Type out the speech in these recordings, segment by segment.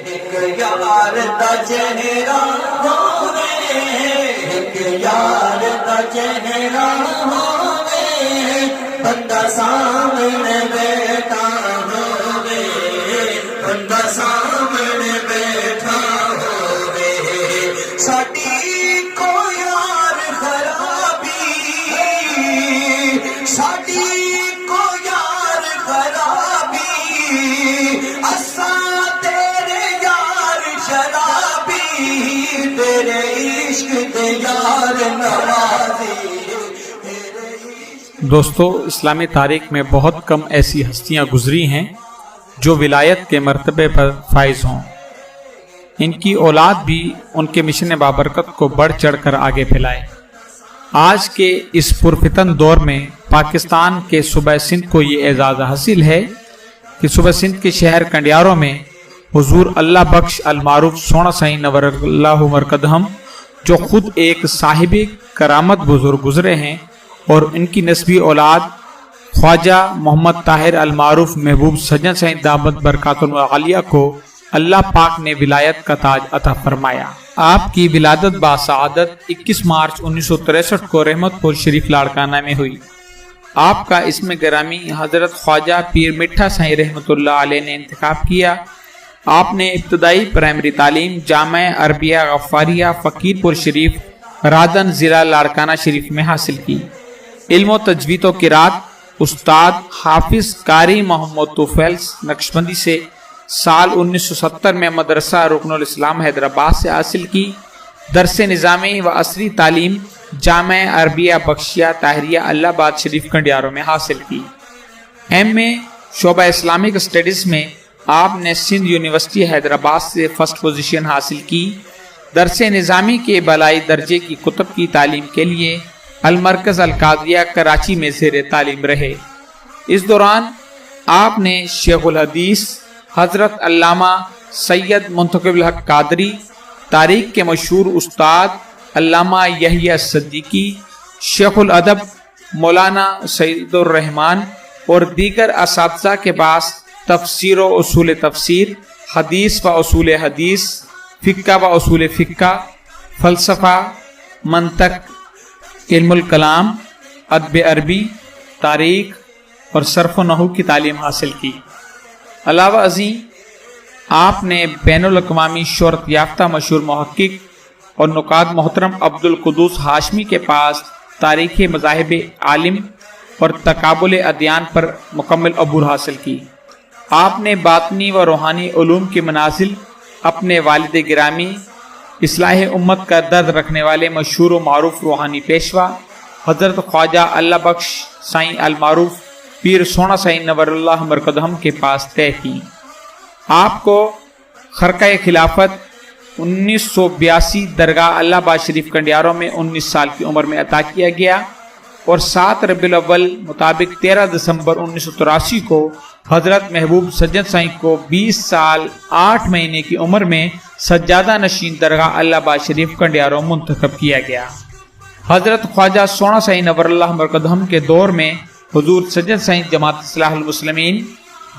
ایک یار دا چہرہ ہووے، ایک یار دا چہرہ ہووے، بندہ سامنے بیٹھا ہووے، بندہ سامنے بیٹھا ہووے، ساڈی کو یار خرابی، ساڈی کو یار خرابی، اساں تیرے یار شرابی، تیرے عشق تے یار نوازی۔ دوستو، اسلامی تاریخ میں بہت کم ایسی ہستیاں گزری ہیں جو ولایت کے مرتبے پر فائز ہوں۔ ان کی اولاد بھی ان کے مشن بابرکت کو بڑھ چڑھ کر آگے پھیلائے۔ آج کے اس پرفتن دور میں پاکستان کے صوبہ سندھ کو یہ اعزاز حاصل ہے کہ صوبہ سندھ کے شہر کنڈیاروں میں حضور اللہ بخش المعروف سونا سائیں نور اللہ مرکزہم، جو خود ایک صاحب کرامت بزرگ گزرے ہیں، اور ان کی نسبی اولاد خواجہ محمد طاہر المعروف محبوب سجن سائیں دامت برکاتہ عالیہ کو اللہ پاک نے ولایت کا تاج عطا فرمایا۔ آپ کی ولادت باسعادت 21 مارچ 1963 کو رحمت پور شریف لاڑکانہ میں ہوئی۔ آپ کا اسم گرامی حضرت خواجہ پیر مٹھا سائیں رحمت اللہ علیہ نے انتخاب کیا۔ آپ نے ابتدائی پرائمری تعلیم جامعہ عربیہ غفاریہ فقیر پور شریف رادن ضلع لاڑکانہ شریف میں حاصل کی۔ علم و تجوید و قرات استاد حافظ قاری محمد طفیل نقشبندی سے سال 1970 میں مدرسہ رکن الاسلام حیدرآباد سے حاصل کی۔ درس نظامی و عصری تعلیم جامعہ عربیہ بخشیہ طاہریہ اللہ آباد شریف کنڈیاروں میں حاصل کی۔ ایم اے شعبہ اسلامک اسٹڈیز میں آپ نے سندھ یونیورسٹی حیدرآباد سے فرسٹ پوزیشن حاصل کی۔ درس نظامی کے بالائی درجے کی کتب کی تعلیم کے لیے المرکز القادریہ کراچی میں زیر تعلیم رہے۔ اس دوران آپ نے شیخ الحدیث حضرت علامہ سید منتخب الحق قادری، تاریخ کے مشہور استاد علامہ یحییٰ صدیقی، شیخ الادب مولانا سعید الرحمان اور دیگر اساتذہ کے پاس تفسیر و اصول تفسیر، حدیث و اصول حدیث، فقہ و اصول فقہ، فلسفہ، منطق، علم الکلام، ادب عربی، تاریخ اور صرف و نحو کی تعلیم حاصل کی۔ علاوہ ازیں آپ نے بین الاقوامی شہرت یافتہ مشہور محقق اور نقاد محترم عبد القدوس ہاشمی کے پاس تاریخ مذاہب عالم اور تقابل ادیان پر مکمل عبور حاصل کی۔ آپ نے باطنی و روحانی علوم کے منازل اپنے والد گرامی اصلاح امت کا درد رکھنے والے مشہور و معروف روحانی پیشوا حضرت خواجہ اللہ بخش سائیں المعروف پیر سونا سائیں نور اللہ مرکزہم کے پاس طے کی۔ آپ کو خرقہ خلافت 1982 درگاہ اللہ آباد شریف کنڈیاروں میں 19 سال کی عمر میں عطا کیا گیا، اور 7 ربیع الاول مطابق 13 دسمبر 1983 کو حضرت محبوب سجن سائیں کو 20 سال 8 مہینے کی عمر میں سجادہ نشین درگاہ اللہ آباد شریف کنڈیاروں منتخب کیا گیا۔ حضرت خواجہ سونا سائیں نور اللہ مرکزہم کے دور میں حضور سجن سائیں جماعت اصلاح المسلمین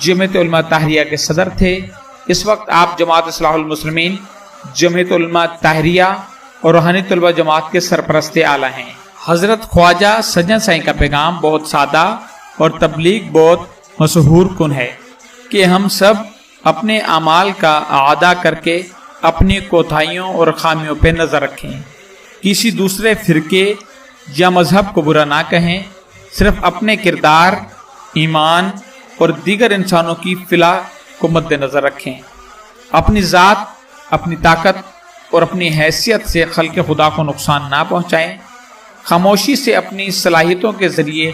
جمعیت علماء طاہریہ کے صدر تھے۔ اس وقت آپ جماعت اصلاح المسلمین جمعیت علماء طاہریہ اور روحانی طلبہ جماعت کے سرپرست اعلیٰ ہیں۔ حضرت خواجہ سجن سائیں کا پیغام بہت سادہ اور تبلیغ بہت مشہور کن ہے کہ ہم سب اپنے اعمال کا اعادہ کر کے اپنی کوتاہیوں اور خامیوں پہ نظر رکھیں، کسی دوسرے فرقے یا مذہب کو برا نہ کہیں، صرف اپنے کردار، ایمان اور دیگر انسانوں کی فلاح کو مد نظر رکھیں، اپنی ذات، اپنی طاقت اور اپنی حیثیت سے خلق خدا کو نقصان نہ پہنچائیں، خاموشی سے اپنی صلاحیتوں کے ذریعے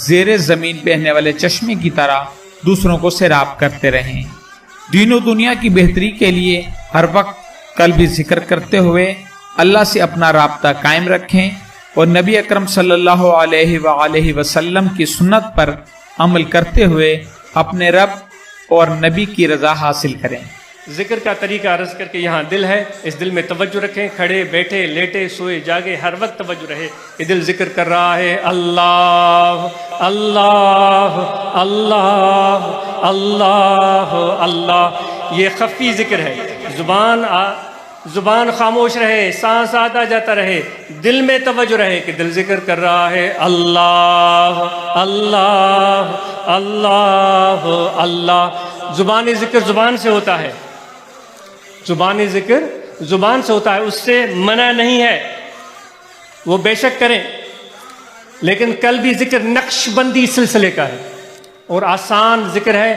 زیر زمین بہنے والے چشمے کی طرح دوسروں کو سیراب کرتے رہیں، دین و دنیا کی بہتری کے لیے ہر وقت قلبی ذکر کرتے ہوئے اللہ سے اپنا رابطہ قائم رکھیں اور نبی اکرم صلی اللہ علیہ وآلہ وسلم کی سنت پر عمل کرتے ہوئے اپنے رب اور نبی کی رضا حاصل کریں۔ ذکر کا طریقہ عرض کر کے یہاں دل ہے، اس دل میں توجہ رکھیں، کھڑے بیٹھے لیٹے سوئے جاگے ہر وقت توجہ رہے۔ یہ دل ذکر کر رہا ہے اللہ اللہ اللہ اللہ اللہ، یہ خفی ذکر ہے۔ زبان خاموش رہے، سانس آتا جاتا رہے، دل میں توجہ رہے کہ دل ذکر کر رہا ہے اللہ اللہ اللہ اللہ۔ زبانی ذکر زبان سے ہوتا ہے، زبانی ذکر زبان سے ہوتا ہے، اس سے منع نہیں ہے، وہ بے شک کریں، لیکن قلبی ذکر نقش بندی سلسلے کا ہے اور آسان ذکر ہے،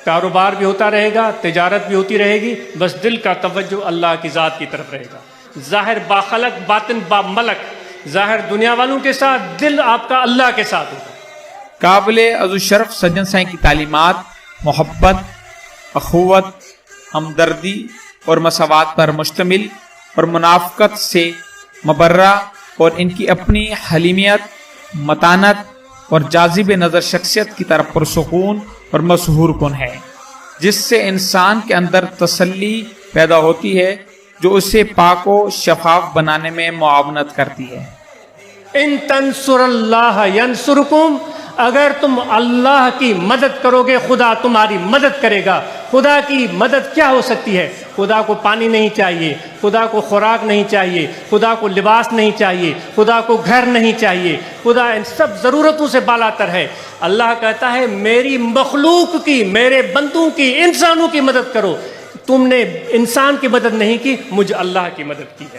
کاروبار بھی ہوتا رہے گا، تجارت بھی ہوتی رہے گی، بس دل کا توجہ اللہ کی ذات کی طرف رہے گا۔ ظاہر باخلق باطن با ملک، ظاہر دنیا والوں کے ساتھ، دل آپ کا اللہ کے ساتھ ہوگا۔ قابل عزو شرف سجن سائیں کی تعلیمات محبت، اخوت، ہمدردی اور مساوات پر مشتمل اور منافقت سے مبرہ، اور ان کی اپنی حلیمیت، متانت اور جاذب نظر شخصیت کی طرف پرسکون اور مسحور کن ہے، جس سے انسان کے اندر تسلی پیدا ہوتی ہے جو اسے پاک و شفاف بنانے میں معاونت کرتی ہے۔ ان تنصر اللہ ینصرکم، اگر تم اللہ کی مدد کرو گے خدا تمہاری مدد کرے گا۔ خدا کی مدد کیا ہو سکتی ہے؟ خدا کو پانی نہیں چاہیے، خدا کو خوراک نہیں چاہیے، خدا کو لباس نہیں چاہیے، خدا کو گھر نہیں چاہیے، خدا ان سب ضرورتوں سے بالاتر ہے۔ اللہ کہتا ہے میری مخلوق کی، میرے بندوں کی، انسانوں کی مدد کرو۔ تم نے انسان کی مدد نہیں کی، مجھ اللہ کی مدد کی ہے۔